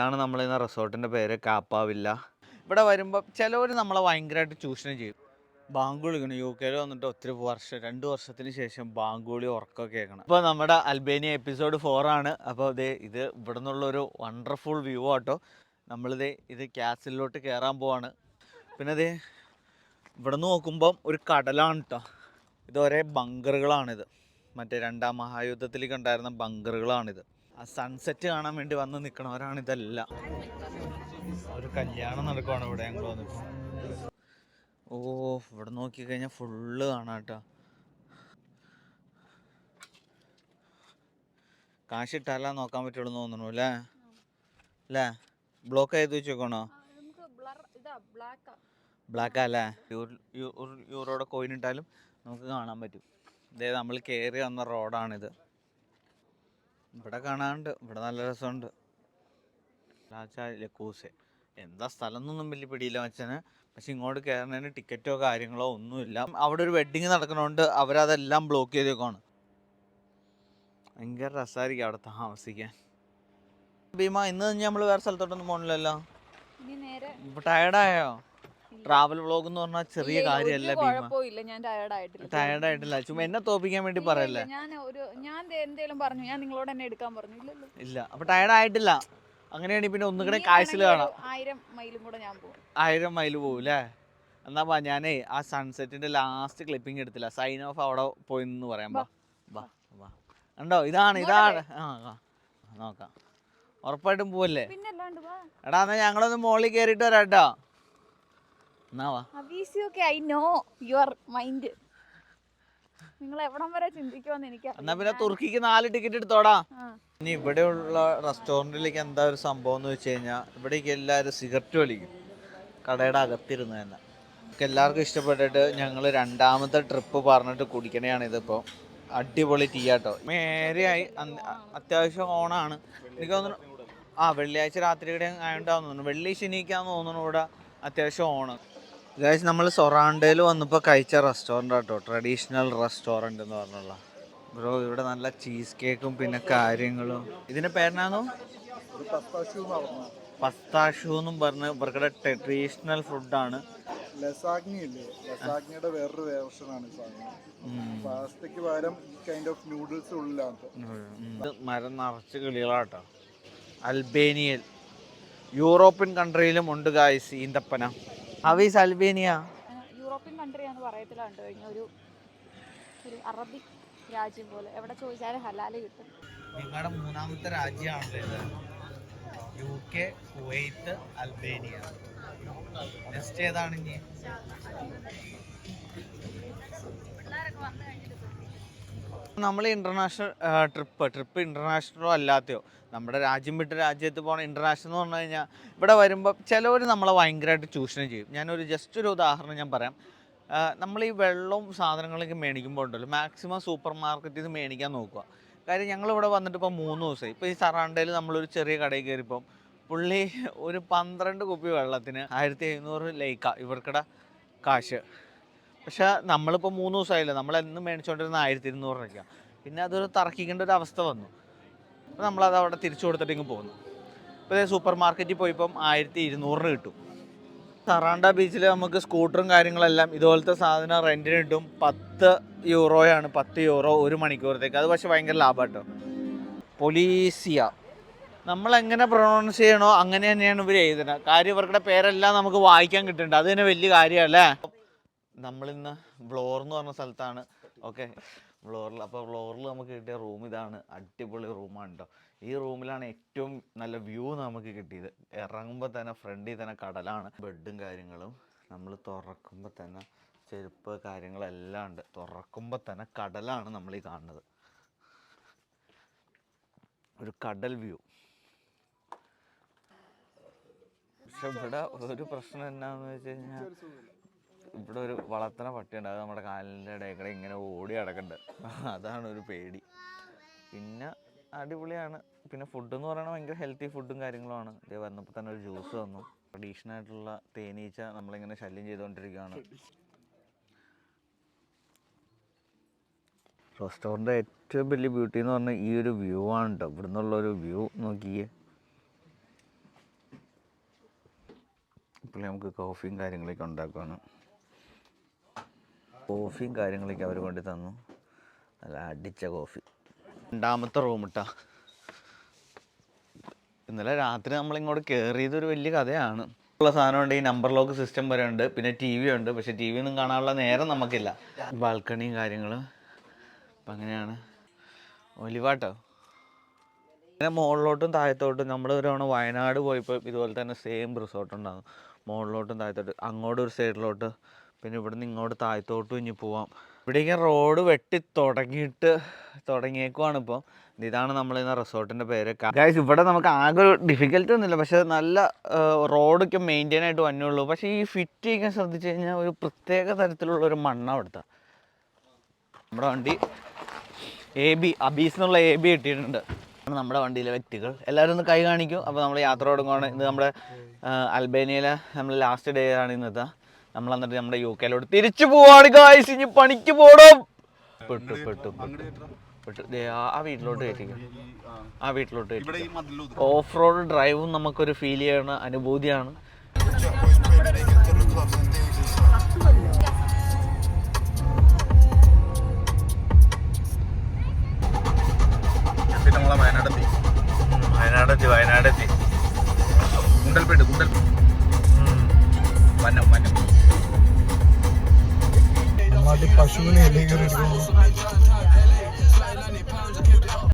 ഇതാണ് നമ്മളിന്ന് റിസോർട്ടിൻ്റെ പേര് കാപ്പാവില്ല. ഇവിടെ വരുമ്പോൾ ചിലവർ നമ്മളെ ഭയങ്കരമായിട്ട് ചൂഷണം ചെയ്യും. ബാങ്ക് വിളിക്കണം. UK വന്നിട്ട് ഒത്തിരി വർഷം 2 വർഷത്തിന് ശേഷം ബാങ്ക് വിളി ഉറക്കമൊക്കെ കേൾക്കണം. ഇപ്പോൾ നമ്മുടെ അൽബേനിയ എപ്പിസോഡ് 4 ആണ്. അപ്പോൾ ഇത് ഇവിടെ നിന്നുള്ളൊരു വണ്ടർഫുൾ വ്യൂ ആട്ടോ. ഇത് ക്യാസിലോട്ട് കയറാൻ പോവാണ്. പിന്നെ ഇവിടെ നിന്ന് നോക്കുമ്പം ഒരു കടലാണ് കേട്ടോ. ഇത് ഒരേ ബങ്കറുകളാണിത്. മറ്റേ 2ാം മഹായുദ്ധത്തിലേക്ക് ഉണ്ടായിരുന്ന ബങ്കറുകളാണിത്. ആ സൺസെറ്റ് കാണാൻ വേണ്ടി വന്ന് നിൽക്കണവരാണിതെല്ലാം. ഒരു കല്യാണം നടക്കുവാണ് ഇവിടെ ഞങ്ങൾ വന്നിട്ട്. ഇവിടെ നോക്കിക്കഴിഞ്ഞാൽ ഫുള്ള് കാണാം കേട്ടോ. കാശിട്ടാലാ നോക്കാൻ പറ്റുള്ളൂ തോന്നുന്നു അല്ലേ ബ്ലോക്ക് ചെയ്ത് വെച്ചേക്കണോ? ബ്ലാക്കാ അല്ലേ? യൂറോയുടെ കോയിൻ ഇട്ടാലും നമുക്ക് കാണാൻ പറ്റും. നമ്മൾ കയറി വന്ന റോഡാണിത്. ഇവിടെ കാണാനുണ്ട്. ഇവിടെ നല്ല രസമുണ്ട്. ലക്കൂസെ എന്താ സ്ഥലം എന്നൊന്നും വലിയ പിടിയില്ല മച്ചന്. പക്ഷെ ഇങ്ങോട്ട് കയറുന്നതിന് ടിക്കറ്റോ കാര്യങ്ങളോ ഒന്നുമില്ല. അവിടെ ഒരു വെഡ്ഡിങ് നടക്കണോണ്ട് അവരതെല്ലാം ബ്ലോക്ക് ചെയ്തേക്കാണ്. ഭയങ്കര രസമായിരിക്കും അവിടെ താമസിക്കാൻ. ഭീമ ഇന്ന് നമ്മൾ വേറെ സ്ഥലത്തോട്ടൊന്നും പോകണില്ലല്ലോ. ടയർഡായോ? ട്രാവൽ വ്ളോഗ് എന്ന് പറഞ്ഞാൽ ചെറിയ കാര്യമല്ല ഭീമ. ടയർഡായിട്ടില്ല. ചുമ്മാ എന്നെ തോപ്പിക്കാൻ വേണ്ടി പറയല്ലേ. ഇല്ല അപ്പൊ ടയർഡായിട്ടില്ല. അങ്ങനെയാണെങ്കിൽ പിന്നെ ഒന്നുകൂടെ കാഴ്ചയിൽ കാണാം. 1000 മൈൽ പോകും അല്ലേ? എന്നാ ഞാനേ ആ സൺസെറ്റിന്റെ ലാസ്റ്റ് ക്ലിപ്പിംഗ് എടുത്തില്ല. സൈൻ ഓഫ് അവിടെ പോയി എന്ന് പറയാം. ഉണ്ടോ? ഇതാണ് നോക്കാം. ഉറപ്പായിട്ടും പോവല്ലേ? എടാ എന്നാ ഞങ്ങളൊന്ന് മോളിൽ കയറിയിട്ട് വരാം കേട്ടോ. എന്നാ എന്നാ പിന്നെ തുർക്കിക്ക് 4 ടിക്കറ്റ് എടുത്തോടാ. ഇനി ഇവിടെയുള്ള റെസ്റ്റോറൻറ്റിലേക്ക് എന്താ ഒരു സംഭവം എന്ന് വെച്ച് കഴിഞ്ഞാൽ ഇവിടേക്ക് എല്ലാവരും സിഗരറ്റ് വലിക്കും. കടയുടെ അകത്തിരുന്ന് തന്നെ. എല്ലാവർക്കും ഇഷ്ടപ്പെട്ടിട്ട് ഞങ്ങൾ 2ാമത്തെ ട്രിപ്പ് പറഞ്ഞിട്ട് കുടിക്കണതാണ് ഇതിപ്പോൾ. അടിപൊളി ടീ ആട്ടോ. മേരെയായി അത്യാവശ്യം ഓണാണ് എനിക്ക് തോന്നുന്നു. വെള്ളിയാഴ്ച രാത്രി കൂടെ ആയതുകൊണ്ടാന്ന് തോന്നുന്നു. വെള്ളി ശനിക്കാന്ന് തോന്നുന്നു ഇവിടെ അത്യാവശ്യം ഓണം. ഗൈസ് നമ്മൾ സൊറാണ്ടയിൽ വന്നപ്പോൾ കഴിച്ച റെസ്റ്റോറൻ്റ് ആട്ടോ. ട്രഡീഷണൽ റെസ്റ്റോറൻറ്റ് എന്ന് പറഞ്ഞുള്ള. ബ്രോ ഇവിടെ നല്ല ചീസ് കേക്കും പിന്നെ കാര്യങ്ങളും. ഇതിൻ്റെ പേരെന്നാണോ? പസ്താഷു എന്നും പറഞ്ഞ് ഇവർക്കടെ ട്രഡീഷണൽ ഫുഡാണ്. ലസാഗ്നയുടെ വേറൊരു വേർഷനാണ് പാസ്തയ്ക്ക് പകരം കൈൻഡ് ഓഫ് നൂഡിൽസ് ഉള്ളിലാണ്. മരം നിറച്ച് കിളികളാട്ടോ. അൽബേനിയയിൽ യൂറോപ്യൻ കൺട്രിയിലും ഉണ്ട് ഗായ്സ് ഈന്തപ്പന. How is Albania? യൂറോപ്യൻ കൺട്രിയാന്ന് പറയത്തില്ല. കണ്ടു കഴിഞ്ഞാൽ ഒരു അറബി രാജ്യം പോലെ. എവിടെ ചോദിച്ചാലും ഹലാല് കിട്ടും. നിങ്ങളുടെ 3ാമത്തെ രാജ്യമാണല്ലോ ഇത്. UK, Kuwait, Albania. നെക്സ്റ്റ് ഏതാണ് ഇനി? നമ്മൾ ഇന്റർനാഷണൽ ട്രിപ്പ് ഇന്റർനാഷണലോ അല്ലാത്തയോ നമ്മുടെ രാജ്യം വിട്ട് രാജ്യത്ത് പോകണം. ഇന്റർനാഷണൽ എന്ന് പറഞ്ഞു കഴിഞ്ഞാൽ ഇവിടെ വരുമ്പോൾ ചിലവർ നമ്മളെ ഭയങ്കരമായിട്ട് ചൂഷണം ചെയ്യും. ജസ്റ്റ് ഒരു ഉദാഹരണം ഞാൻ പറയാം. നമ്മൾ ഈ വെള്ളവും സാധനങ്ങളൊക്കെ മേടിക്കുമ്പോൾ ഉണ്ടല്ലോ, മാക്സിമം സൂപ്പർ മാർക്കറ്റിൽ നിന്ന് മേടിക്കാൻ നോക്കുക. കാര്യം ഞങ്ങളിവിടെ വന്നിട്ട് ഇപ്പോൾ 3 ദിവസമായി. ഇപ്പോൾ ഈ സറാണ്ടയിൽ നമ്മളൊരു ചെറിയ കടയിൽ കയറിയപ്പം പുള്ളി ഒരു 12 കുപ്പി വെള്ളത്തിന് 1700 ലൈക്ക ഇവർക്കടെ കാശ്. പക്ഷെ നമ്മളിപ്പോൾ 3 ദിവസമായില്ല. നമ്മളെന്നും മേടിച്ചുകൊണ്ടിരുന്ന 1200 രൂപയ്ക്കാണ്. പിന്നെ അതൊരു തർക്കിക്കേണ്ട ഒരു അവസ്ഥ വന്നു. അപ്പോൾ നമ്മളത് അവിടെ തിരിച്ചു കൊടുത്തിട്ട് പോന്നു. ഇപ്പോൾ സൂപ്പർ മാർക്കറ്റിൽ പോയിപ്പം 1200 കിട്ടും. സറാണ്ട ബീച്ചിൽ നമുക്ക് സ്കൂട്ടറും കാര്യങ്ങളെല്ലാം ഇതുപോലത്തെ സാധനം റെൻറ്റിന് കിട്ടും. 10 യൂറോയാണ്. 10 യൂറോ 1 മണിക്കൂറത്തേക്ക്. അത് പക്ഷേ ഭയങ്കര ലാഭം കേട്ടോ. പൊലീസിയ നമ്മളെങ്ങനെ പ്രൊണൗൺസ് ചെയ്യണോ അങ്ങനെ തന്നെയാണ് ഇവർ എഴുതുന്നത്. കാര്യം ഇവരുടെ പേരെല്ലാം നമുക്ക് വായിക്കാൻ കിട്ടുന്നുണ്ട്. അത് തന്നെ വലിയ കാര്യമല്ലേ. നമ്മളിന്ന് വ്ലോർ എന്ന് പറഞ്ഞ സ്ഥലത്താണ്. ഓക്കെ, വ്ലോറിൽ. അപ്പോൾ വ്ലോറിൽ നമുക്ക് കിട്ടിയ റൂം ഇതാണ്. അടിപൊളി റൂമാണ് കേട്ടോ. ഈ റൂമിലാണ് ഏറ്റവും നല്ല വ്യൂ നമുക്ക് കിട്ടിയത്. ഇറങ്ങുമ്പോൾ തന്നെ ഫ്രണ്ടിൽ തന്നെ കടലാണ്. ബെഡും കാര്യങ്ങളും. നമ്മൾ തുറക്കുമ്പോൾ തന്നെ ചെരുപ്പ് കാര്യങ്ങളെല്ലാം ഉണ്ട്. തുറക്കുമ്പോൾ തന്നെ കടലാണ് നമ്മൾ ഈ കാണുന്നത്. ഒരു കടൽ വ്യൂ. പക്ഷെ ഇവിടെ ഒരു പ്രശ്നം എന്നാന്ന് വെച്ച് കഴിഞ്ഞാൽ ഇവിടെ ഒരു വളർത്തുന്ന പട്ടിയുണ്ട്. അത് നമ്മുടെ കാലിൻ്റെ ഇടയിൽ ഇങ്ങനെ ഓടി കിടക്കുന്നുണ്ട്. അതാണ് ഒരു പേടി. പിന്നെ അടിപൊളിയാണ്. പിന്നെ ഫുഡ് എന്ന് പറയുന്നത് ഭയങ്കര ഹെൽത്തി ഫുഡും കാര്യങ്ങളുമാണ്. ഇത് വന്നപ്പോൾ തന്നെ ഒരു ജ്യൂസ് തന്നു. ട്രഡീഷണൽ ആയിട്ടുള്ള തേനീച്ച നമ്മളിങ്ങനെ ശല്യം ചെയ്തുകൊണ്ടിരിക്കുകയാണ്. റെസ്റ്റോറൻറ്റ് ഏറ്റവും വലിയ ബ്യൂട്ടി എന്ന് പറഞ്ഞാൽ ഈ ഒരു വ്യൂ ആണ് കേട്ടോ. ഇവിടെ നിന്നുള്ളൊരു വ്യൂ നോക്കിയേ. പുള്ളി നമുക്ക് കോഫിയും കാര്യങ്ങളൊക്കെ ഉണ്ടാക്കുവാണ്. കോഫിയും കാര്യങ്ങളൊക്കെ അവർ കൊണ്ട് തന്നു. നല്ല അടിച്ച കോഫി. രണ്ടാമത്തെ റൂം ഇട്ടാ. ഇന്നലെ രാത്രി നമ്മളിങ്ങോട്ട് കയറിയതൊരു വലിയ കഥയാണ്. ഉള്ള സാധനമുണ്ട്, ഈ നമ്പർ ലോക്ക് സിസ്റ്റം വരെ ഉണ്ട്, പിന്നെ ടി വി ഉണ്ട്. പക്ഷേ ടി വി ഒന്നും കാണാനുള്ള നേരം നമുക്കില്ല. ബാൽക്കണിയും കാര്യങ്ങളും അപ്പം അങ്ങനെയാണ്. ഒലിവാട്ടോ. പിന്നെ മുകളിലോട്ടും താഴത്തോട്ടും നമ്മൾ ഒരു തവണ വയനാട് പോയപ്പോൾ ഇതുപോലെ തന്നെ സെയിം റിസോർട്ട് ഉണ്ടാകും. മുകളിലോട്ടും താഴത്തോട്ട്, അങ്ങോട്ട് ഒരു സൈഡിലോട്ട്, പിന്നെ ഇവിടുന്ന് ഇങ്ങോട്ട് താഴത്തോട്ടും ഇനി പോവാം. ഇവിടേക്ക് റോഡ് വെട്ടി തുടങ്ങിയേക്കുവാണ് ഇപ്പോൾ. ഇതാണ് നമ്മളിന്ന് റിസോർട്ടിൻ്റെ പേര്. ഗൈസ്, ഇവിടെ നമുക്ക് ആകെ ഒരു ഡിഫിക്കൽറ്റി ഒന്നുമില്ല, പക്ഷേ നല്ല റോഡൊക്കെ മെയിൻറ്റെയിൻ ആയിട്ട് വന്നുള്ളൂ. പക്ഷേ ഈ ഫിറ്റ് ചെയ്യാൻ ശ്രദ്ധിച്ചു കഴിഞ്ഞാൽ ഒരു പ്രത്യേക തരത്തിലുള്ളൊരു മണ്ണാണ് അവിടുത്തെ. നമ്മുടെ വണ്ടി അബീസ് എന്നുള്ള AB കിട്ടിയിട്ടുണ്ട്. നമ്മുടെ വണ്ടിയിലെ വ്യക്തികൾ എല്ലാവരും ഒന്ന് കൈ കാണിക്കും. അപ്പോൾ നമ്മൾ യാത്ര തുടങ്ങുകയാണ്. ഇത് നമ്മുടെ അൽബേനിയയിലെ നമ്മൾ ലാസ്റ്റ് ഡേ ആണ് ഇന്നത്തെ. നമ്മൾ എന്നിട്ട് നമ്മുടെ UK തിരിച്ചു പോവാണ് ഗായ്സ്. ഇനി പണിക്ക് പോകണം. പെട്ടു ആ വീട്ടിലോട്ട് കയറ്റിക്കും. ആ വീട്ടിലോട്ട് കയറ്റിക്കും. ഓഫ് റോഡ് ഡ്രൈവും നമുക്കൊരു ഫീൽ ചെയ്യുന്ന അനുഭൂതിയാണ്. വയനാടെത്തി ഗുണ്ടൽപേട്ട് വനം പശുവിനെ